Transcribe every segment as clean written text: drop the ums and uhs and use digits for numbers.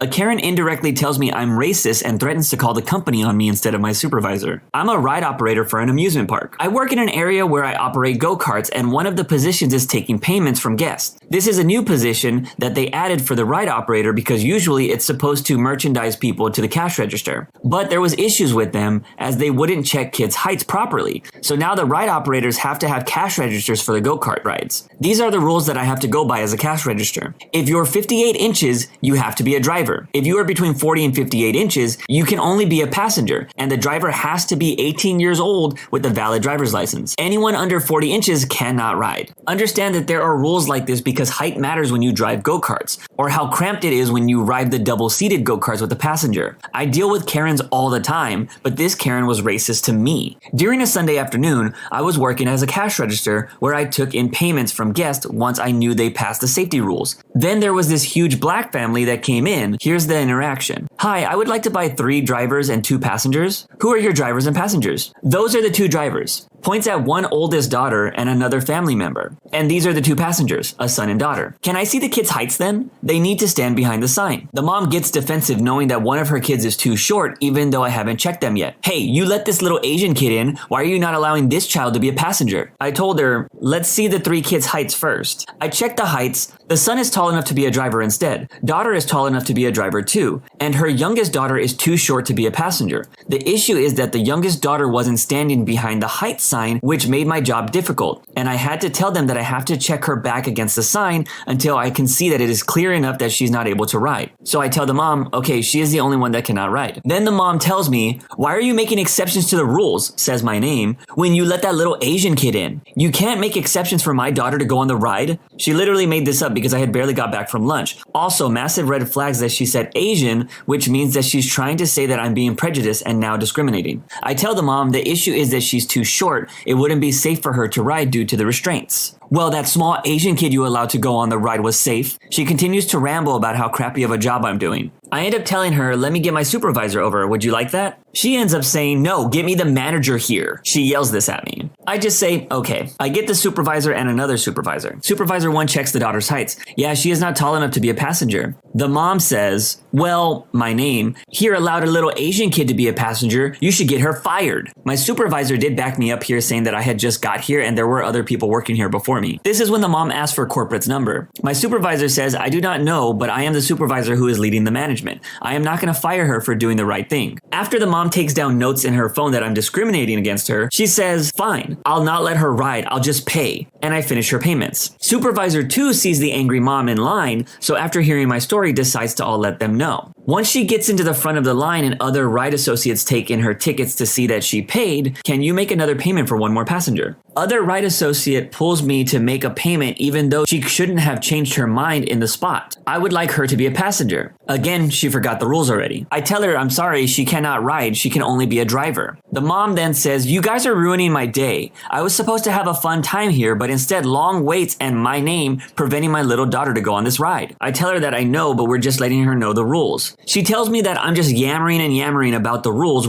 A Karen indirectly tells me I'm racist and threatens to call the company on me instead of my supervisor. I'm a ride operator for an amusement park. I work in an area where I operate go-karts, and one of the positions is taking payments from guests. This is a new position that they added for the ride operator because usually it's supposed to merchandise people to the cash register. But there was issues with them as they wouldn't check kids' heights properly. So now the ride operators have to have cash registers for the go-kart rides. These are the rules that I have to go by as a cash register. If you're 58 inches, you have to be a driver. If you are between 40 and 58 inches, you can only be a passenger, and the driver has to be 18 years old with a valid driver's license. Anyone under 40 inches cannot ride. Understand that there are rules like this because height matters when you drive go-karts, or how cramped it is when you ride the double-seated go-karts with a passenger. I deal with Karens all the time, but this Karen was racist to me. During a Sunday afternoon, I was working as a cash register where I took in payments from guests once I knew they passed the safety rules. Then there was this huge black family that came in. Here's the interaction. Hi, I would like to buy 3 drivers and 2 passengers. Who are your drivers and passengers? Those are the 2 drivers. Points at one oldest daughter and another family member. And these are the 2 passengers, a son and daughter. Can I see the kids' heights then? They need to stand behind the sign. The mom gets defensive knowing that one of her kids is too short even though I haven't checked them yet. Hey, you let this little Asian kid in. Why are you not allowing this child to be a passenger? I told her, let's see the 3 kids' heights first. I checked the heights. The son is tall enough to be a driver instead. Daughter is tall enough to be a driver too. And her youngest daughter is too short to be a passenger. The issue is that the youngest daughter wasn't standing behind the height sign, which made my job difficult. And I had to tell them that I have to check her back against the sign until I can see that it is clear enough that she's not able to ride. So I tell the mom, okay, she is the only one that cannot ride. Then the mom tells me, why are you making exceptions to the rules, says my name, when you let that little Asian kid in? You can't make exceptions for my daughter to go on the ride. She literally made this up because I had barely got back from lunch. Also, massive red flags that she said Asian, which means that she's trying to say that I'm being prejudiced and now discriminating. I tell the mom the issue is that she's too short. It wouldn't be safe for her to ride due to the restraints. Well, that small Asian kid you allowed to go on the ride was safe. She continues to ramble about how crappy of a job I'm doing. I end up telling her, let me get my supervisor over. Would you like that? She ends up saying, no, get me the manager here. She yells this at me. I just say, okay. I get the supervisor and another supervisor. Supervisor 1 checks the daughter's heights. Yeah, she is not tall enough to be a passenger. The mom says, well, my name, here allowed a little Asian kid to be a passenger. You should get her fired. My supervisor did back me up here saying that I had just got here and there were other people working here before me. This is when the mom asked for corporate's number. My supervisor says, I do not know, but I am the supervisor who is leading the management. I am not going to fire her for doing the right thing. After the mom takes down notes in her phone that I'm discriminating against her, she says, fine, I'll not let her ride. I'll just pay. And I finish her payments. Supervisor 2 sees the angry mom in line, so after hearing my story, decides to all let them know. Once she gets into the front of the line and other ride associates take in her tickets to see that she paid, can you make another payment for one more passenger? Other ride associate pulls me to make a payment even though she shouldn't have changed her mind in the spot. I would like her to be a passenger. Again, she forgot the rules already. I tell her I'm sorry, she cannot ride, she can only be a driver. The mom then says, you guys are ruining my day. I was supposed to have a fun time here, but instead long waits and my name preventing my little daughter to go on this ride. I tell her that I know, but we're just letting her know the rules. She tells me that I'm just yammering about the rules.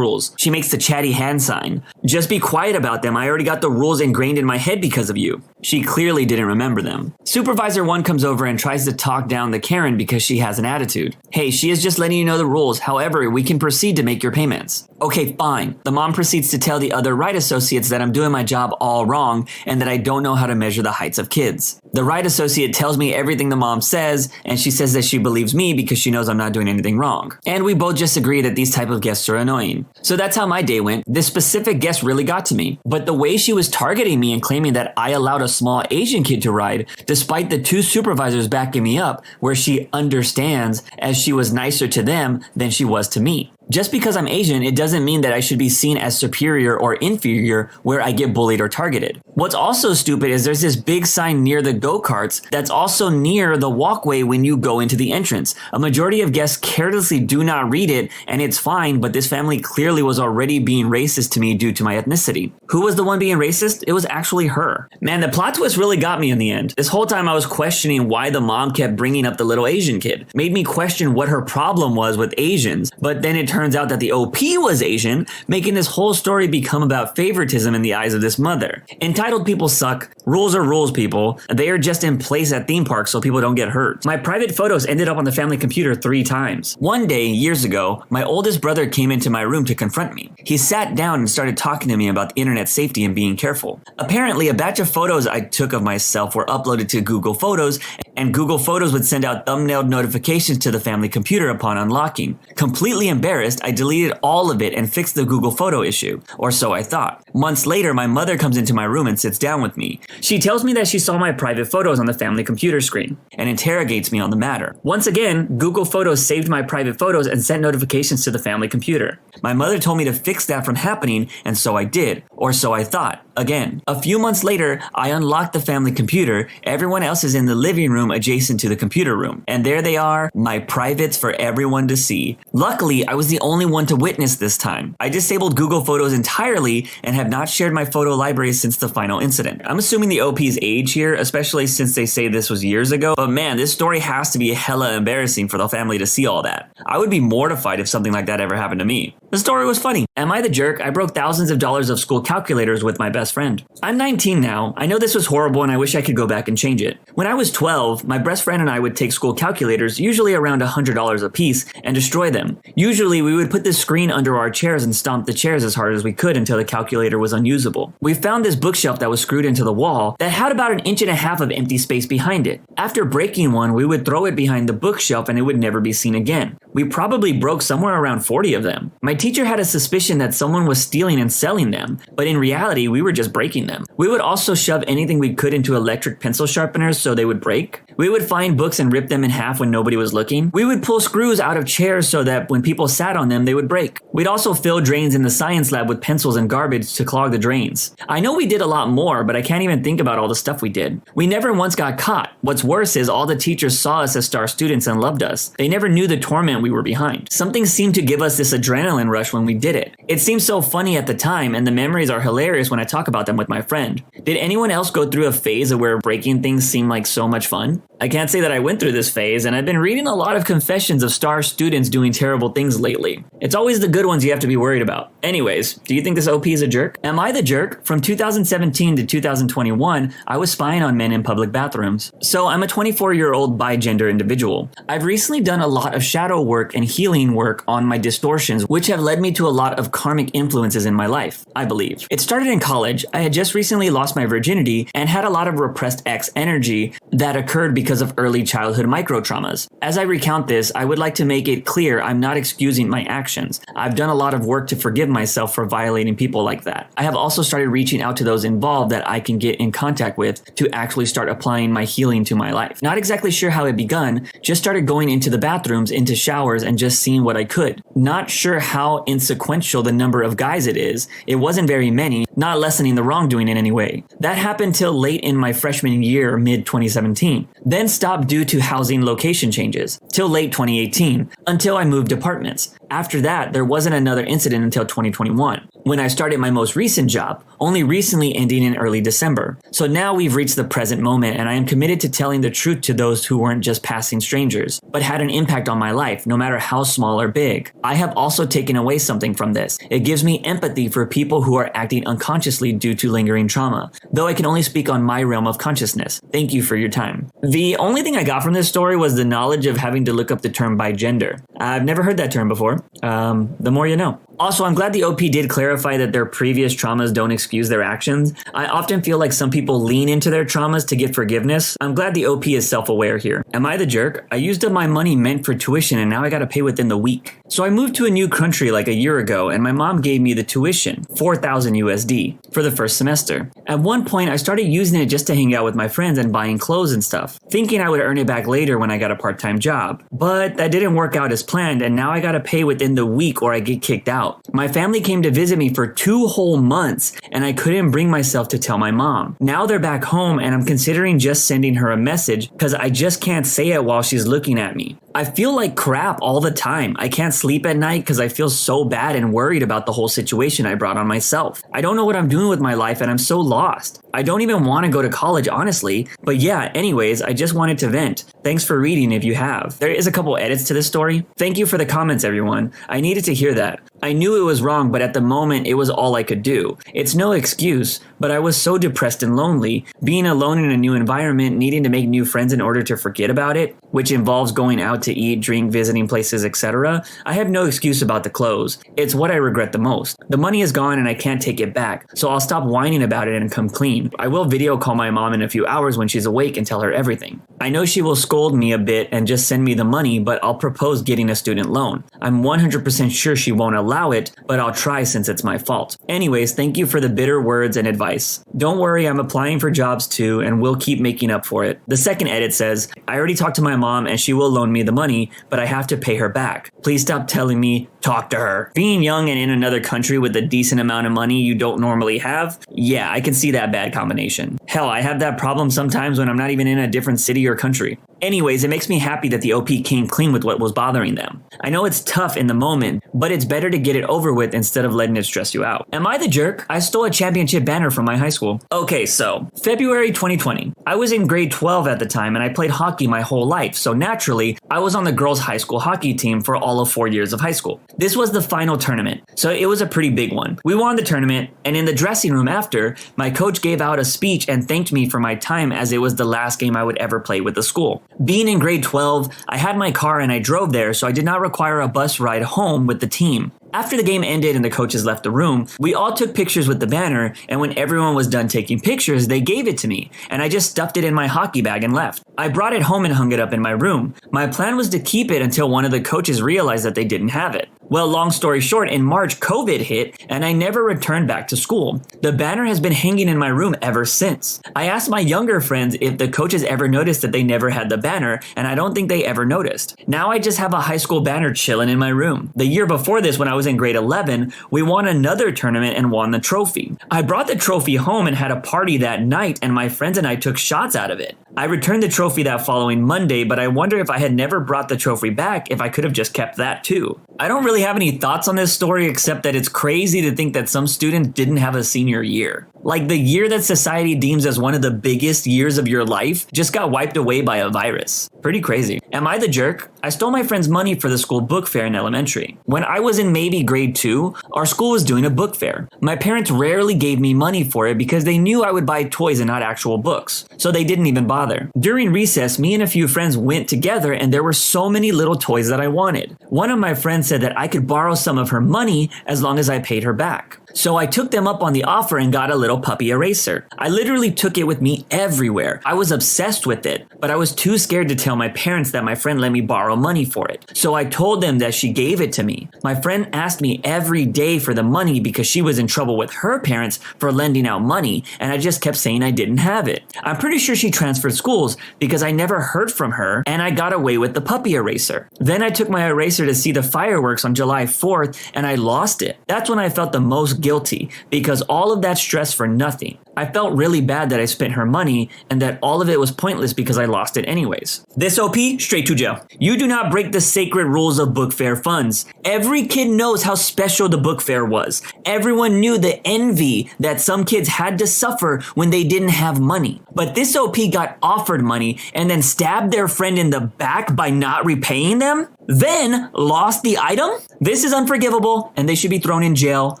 She makes the chatty hand sign. Just be quiet about them. I already got the rules ingrained in my head because of you. She clearly didn't remember them. Supervisor 1 comes over and tries to talk down the Karen because she has an attitude. Hey, she is just letting you know the rules. However, we can proceed to make your payments. Okay, fine. The mom proceeds to tell the other ride associates that I'm doing my job all wrong and that I don't know how to measure the heights of kids. The ride associate tells me everything the mom says, and she says that she believes me because she knows I'm not doing anything wrong. And we both just agree that these type of guests are annoying. So that's how my day went. This specific guest really got to me. But the way she was targeting me and claiming that I allowed a small Asian kid to ride, despite the 2 supervisors backing me up, where she understands as she was nicer to them than she was to me. Just because I'm Asian, it doesn't mean that I should be seen as superior or inferior where I get bullied or targeted. What's also stupid is there's this big sign near the go-karts that's also near the walkway when you go into the entrance. A majority of guests carelessly do not read it, and it's fine, but this family clearly was already being racist to me due to my ethnicity. Who was the one being racist? It was actually her. Man, the plot twist really got me in the end. This whole time I was questioning why the mom kept bringing up the little Asian kid. Made me question what her problem was with Asians, but then it turns out that the OP was Asian, making this whole story become about favoritism in the eyes of this mother. Entitled Entitled people suck. Rules are rules, people. They are just in place at theme parks so people don't get hurt. My private photos ended up on the family computer 3 times. One day, years ago, my oldest brother came into my room to confront me. He sat down and started talking to me about internet safety and being careful. Apparently, a batch of photos I took of myself were uploaded to Google Photos, and Google Photos would send out thumbnailed notifications to the family computer upon unlocking. Completely embarrassed, I deleted all of it and fixed the Google Photo issue, or so I thought. Months later, my mother comes into my room and sits down with me. She tells me that she saw my private photos on the family computer screen and interrogates me on the matter. Once again, Google Photos saved my private photos and sent notifications to the family computer. My mother told me to fix that from happening, and so I did, or so I thought. Again, a few months later, I unlocked the family computer. Everyone else is in the living room adjacent to the computer room. And there they are, my privates for everyone to see. Luckily, I was the only one to witness this time. I disabled Google Photos entirely and have not shared my photo library since the final incident. I'm assuming the OP's age here, especially since they say this was years ago. But man, this story has to be hella embarrassing for the family to see all that. I would be mortified if something like that ever happened to me. The story was funny. Am I the jerk? I broke thousands of dollars of school calculators with my best friend. I'm 19 now. I know this was horrible and I wish I could go back and change it. When I was 12, my best friend and I would take school calculators, usually around $100 a piece, and destroy them. Usually we would put the screen under our chairs and stomp the chairs as hard as we could until the calculator was unusable. We found this bookshelf that was screwed into the wall that had about 1.5 inches of empty space behind it. After breaking one, we would throw it behind the bookshelf and it would never be seen again. We probably broke somewhere around 40 of them. My teacher had a suspicion that someone was stealing and selling them, but in reality, we were just breaking them. We would also shove anything we could into electric pencil sharpeners so they would break. We would find books and rip them in half when nobody was looking. We would pull screws out of chairs so that when people sat on them, they would break. We'd also fill drains in the science lab with pencils and garbage to clog the drains. I know we did a lot more, but I can't even think about all the stuff we did. We never once got caught. What's worse is all the teachers saw us as star students and loved us. They never knew the torment we were behind. Something seemed to give us this adrenaline rush when we did it. It seemed so funny at the time, and the memories are hilarious when I talk about them with my friend. Did anyone else go through a phase of where breaking things seemed like so much fun? I can't say that I went through this phase, and I've been reading a lot of confessions of star students doing terrible things lately. It's always the good ones you have to be worried about. Anyways, do you think this OP is a jerk? Am I the jerk? From 2017 to 2021, I was spying on men in public bathrooms. So I'm a 24-year-old bi-gender individual. I've recently done a lot of shadow work and healing work on my distortions, which have led me to a lot of karmic influences in my life, I believe. It started in college. I had just recently lost my virginity and had a lot of repressed ex energy that occurred because of early childhood micro-traumas. As I recount this, I would like to make it clear I'm not excusing my actions. I've done a lot of work to forgive myself for violating people like that. I have also started reaching out to those involved that I can get in contact with to actually start applying my healing to my life. Not exactly sure how it begun, just started going into the bathrooms, into showers, and just seeing what I could. Not sure how insequential the number of guys it is. It wasn't very many, not lessening the wrongdoing in any way. That happened till late in my freshman year, mid-2017. Then stopped due to housing location changes, till late 2018, until I moved apartments. After that, there wasn't another incident until 2021, when I started my most recent job, only recently ending in early December. So now we've reached the present moment, and I am committed to telling the truth to those who weren't just passing strangers, but had an impact on my life, no matter how small or big. I have also taken away something from this. It gives me empathy for people who are acting unconsciously due to lingering trauma, though I can only speak on my realm of consciousness. Thank you for your time. The only thing I got from this story was the knowledge of having to look up the term bi-gender. I've never heard that term before. The more you know. Also, I'm glad the OP did clarify that their previous traumas don't excuse their actions. I often feel like some people lean into their traumas to get forgiveness. I'm glad the OP is self-aware here. Am I the jerk? I used up my money meant for tuition and now I gotta pay within the week. So I moved to a new country like a year ago and my mom gave me the tuition, 4,000 USD, for the first semester. At one point, I started using it just to hang out with my friends and buying clothes and stuff, thinking I would earn it back later when I got a part-time job. But that didn't work out as planned and now I gotta pay within the week or I get kicked out. My family came to visit me for 2 whole months and I couldn't bring myself to tell my mom. Now they're back home and I'm considering just sending her a message because I just can't say it while she's looking at me. I feel like crap all the time. I can't sleep at night because I feel so bad and worried about the whole situation I brought on myself. I don't know what I'm doing with my life and I'm so lost. I don't even want to go to college, honestly. But yeah, anyways, I just wanted to vent. Thanks for reading if you have. There is a couple edits to this story. Thank you for the comments, everyone. I needed to hear that. I knew it was wrong, but at the moment it was all I could do. It's no excuse, but I was so depressed and lonely. Being alone in a new environment, needing to make new friends in order to forget about it, which involves going out to eat, drink, visiting places, etc. I have no excuse about the clothes. It's what I regret the most. The money is gone and I can't take it back, so I'll stop whining about it and come clean. I will video call my mom in a few hours when she's awake and tell her everything. I know she will scold me a bit and just send me the money, but I'll propose getting a student loan. I'm 100% sure she won't allow it, but I'll try since it's my fault. Anyways, thank you for the bitter words and advice. Don't worry, I'm applying for jobs too, and we'll keep making up for it. The second edit says, I already talked to my mom and she will loan me the money, but I have to pay her back. Please stop telling me, talk to her. Being young and in another country with a decent amount of money you don't normally have, yeah, I can see that bad combination. Hell, I have that problem sometimes when I'm not even in a different city or country. Anyways, it makes me happy that the OP came clean with what was bothering them. I know it's tough in the moment, but it's better to get it over with instead of letting it stress you out. Am I the jerk? I stole a championship banner from my high school. Okay, so February 2020. I was in grade 12 at the time and I played hockey my whole life, so naturally, I was on the girls' high school hockey team for all of 4 years of high school. This was the final tournament, so it was a pretty big one. We won the tournament, and in the dressing room after, my coach gave out a speech and thanked me for my time as it was the last game I would ever play with the school. Being in grade 12, I had my car and I drove there, so I did not require a bus ride home with the team. After the game ended and the coaches left the room, we all took pictures with the banner, and when everyone was done taking pictures, they gave it to me, and I just stuffed it in my hockey bag and left. I brought it home and hung it up in my room. My plan was to keep it until one of the coaches realized that they didn't have it. Well, long story short, in March, COVID hit, and I never returned back to school. The banner has been hanging in my room ever since. I asked my younger friends if the coaches ever noticed that they never had the banner, and I don't think they ever noticed. Now I just have a high school banner chilling in my room. The year before this, when I was in grade 11, we won another tournament and won the trophy. I brought the trophy home and had a party that night, and my friends and I took shots out of it. I returned the trophy that following Monday, but I wonder if I had never brought the trophy back, if I could have just kept that too. I don't really have any thoughts on this story except that it's crazy to think that some students didn't have a senior year. Like the year that society deems as one of the biggest years of your life just got wiped away by a virus. Pretty crazy. Am I the jerk? I stole my friend's money for the school book fair in elementary. When I was in maybe grade 2, our school was doing a book fair. My parents rarely gave me money for it because they knew I would buy toys and not actual books, so they didn't even bother. During recess, me and a few friends went together and there were so many little toys that I wanted. One of my friends said that I could borrow some of her money as long as I paid her back. So I took them up on the offer and got a little puppy eraser. I literally took it with me everywhere. I was obsessed with it, but I was too scared to tell my parents that my friend let me borrow money for it. So I told them that she gave it to me. My friend asked me every day for the money because she was in trouble with her parents for lending out money, and I just kept saying I didn't have it. I'm pretty sure she transferred schools because I never heard from her, and I got away with the puppy eraser. Then I took my eraser to see the fireworks on July 4th, and I lost it. That's when I felt the most guilty because all of that stress for nothing. I felt really bad that I spent her money and that all of it was pointless because I lost it anyways. This OP, straight to jail. You do not break the sacred rules of book fair funds. Every kid knows how special the book fair was. Everyone knew the envy that some kids had to suffer when they didn't have money. But this OP got offered money and then stabbed their friend in the back by not repaying them? Then lost the item? This is unforgivable and they should be thrown in jail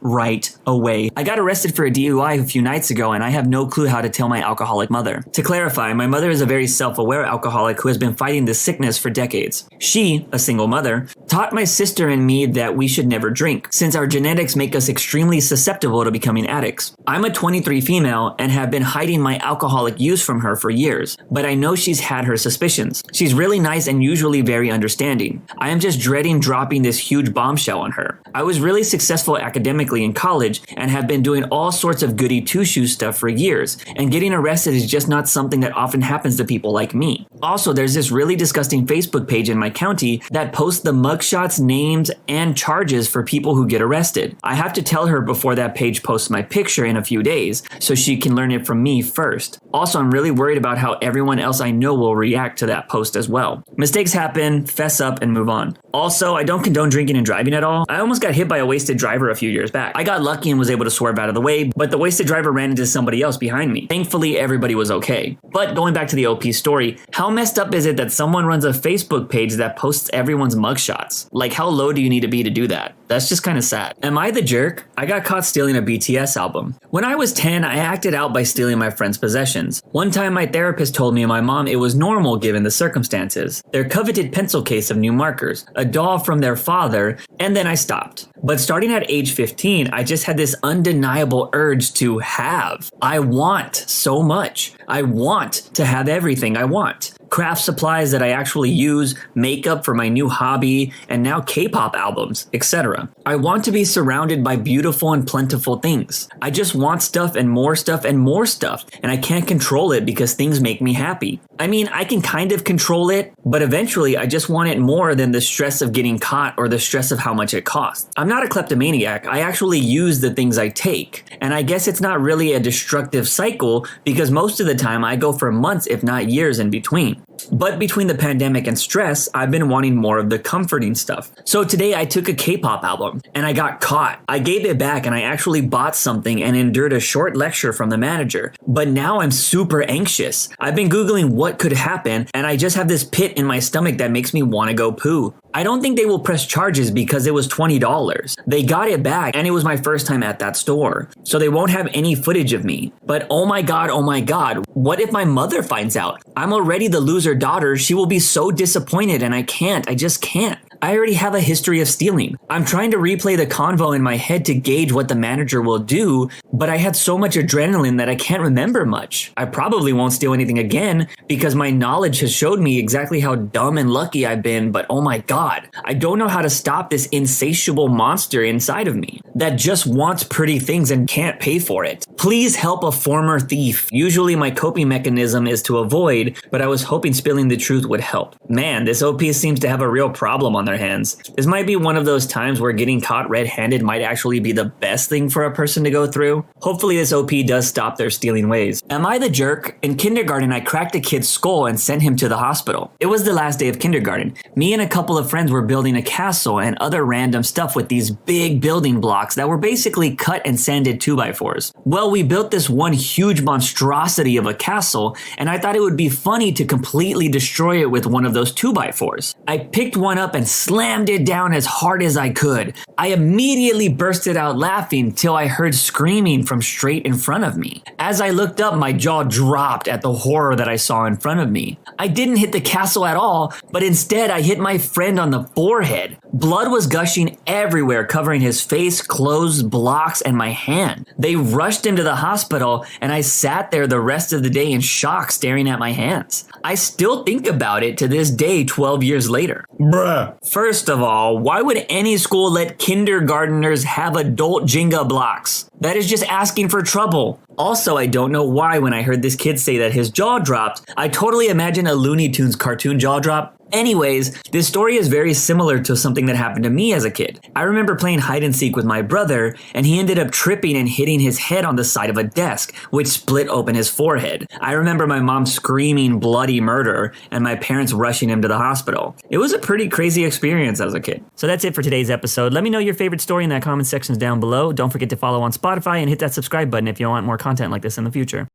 right away. I got arrested for a DUI a few nights ago and I have no clue how to tell my alcoholic mother. To clarify, my mother is a very self-aware alcoholic who has been fighting this sickness for decades. She, a single mother, taught my sister and me that we should never drink, since our genetics make us extremely susceptible to becoming addicts. I'm a 23 female and have been hiding my alcoholic use from her for years, but I know she's had her suspicions. She's really nice and usually very understanding. I am just dreading dropping this huge bombshell on her. I was really successful academically in college and have been doing all sorts of goody two-shoes stuff for years, and getting arrested is just not something that often happens to people like me. Also, there's this really disgusting Facebook page in my county that posts the mugshots, names, and charges for people who get arrested. I have to tell her before that page posts my picture in a few days so she can learn it from me first. Also, I'm really worried about how everyone else I know will react to that post as well. Mistakes happen, fess up, and move on. Also, I don't condone drinking and driving at all. I almost got hit by a wasted driver a few years back. I got lucky and was able to swerve out of the way, but the wasted driver ran into somebody else behind me. Thankfully, everybody was okay. But going back to the OP story, how messed up is it that someone runs a Facebook page that posts everyone's mugshots? screenshots. Like, how low do you need to be to do that? That's just kind of sad. Am I the jerk? I got caught stealing a BTS album. When I was 10, I acted out by stealing my friend's possessions. One time my therapist told me and my mom it was normal given the circumstances. Their coveted pencil case of new markers, a doll from their father, and then I stopped. But starting at age 15, I just had this undeniable urge to have. I want so much. I want to have everything I want. Craft supplies that I actually use, makeup for my new hobby, and now K-pop albums, etc. I want to be surrounded by beautiful and plentiful things. I just want stuff and more stuff and more stuff, and I can't control it because things make me happy. I mean, I can kind of control it, but eventually I just want it more than the stress of getting caught or the stress of how much it costs. I'm not a kleptomaniac. I actually use the things I take, and I guess it's not really a destructive cycle because most of the time I go for months if not years in between. But between the pandemic and stress, I've been wanting more of the comforting stuff. So today I took a K-pop album and I got caught. I gave it back and I actually bought something and endured a short lecture from the manager. But now I'm super anxious. I've been Googling what could happen and I just have this pit in my stomach that makes me want to go poo. I don't think they will press charges because it was $20. They got it back and it was my first time at that store. So they won't have any footage of me. But oh my god, what if my mother finds out? I'm already the loser daughter. She will be so disappointed and I just can't. I already have a history of stealing. I'm trying to replay the convo in my head to gauge what the manager will do, but I had so much adrenaline that I can't remember much. I probably won't steal anything again because my knowledge has showed me exactly how dumb and lucky I've been, but oh my god, I don't know how to stop this insatiable monster inside of me that just wants pretty things and can't pay for it. Please help a former thief. Usually my coping mechanism is to avoid, but I was hoping spilling the truth would help. Man, this OP seems to have a real problem on their hands. This might be one of those times where getting caught red-handed might actually be the best thing for a person to go through. Hopefully this OP does stop their stealing ways. Am I the jerk? In kindergarten, I cracked a kid's skull and sent him to the hospital. It was the last day of kindergarten. Me and a couple of friends were building a castle and other random stuff with these big building blocks that were basically cut and sanded 2x4s. Well, we built this one huge monstrosity of a castle, and I thought it would be funny to completely destroy it with one of those 2x4s. I picked one up and slammed it down as hard as I could. I immediately bursted out laughing till I heard screaming from straight in front of me. As I looked up, my jaw dropped at the horror that I saw in front of me. I didn't hit the castle at all, but instead I hit my friend on the forehead. Blood was gushing everywhere, covering his face, clothes, blocks, and my hand. They rushed him to the hospital, and I sat there the rest of the day in shock staring at my hands. I still think about it to this day 12 years later. Bruh. First of all, why would any school let kindergarteners have adult Jenga blocks? That is just asking for trouble. Also, I don't know why when I heard this kid say that his jaw dropped, I totally imagined a Looney Tunes cartoon jaw drop. Anyways, this story is very similar to something that happened to me as a kid. I remember playing hide and seek with my brother, and he ended up tripping and hitting his head on the side of a desk, which split open his forehead. I remember my mom screaming bloody murder, and my parents rushing him to the hospital. It was a pretty crazy experience as a kid. So that's it for today's episode. Let me know your favorite story in the comment sections down below. Don't forget to follow on Spotify and hit that subscribe button if you want more content like this in the future.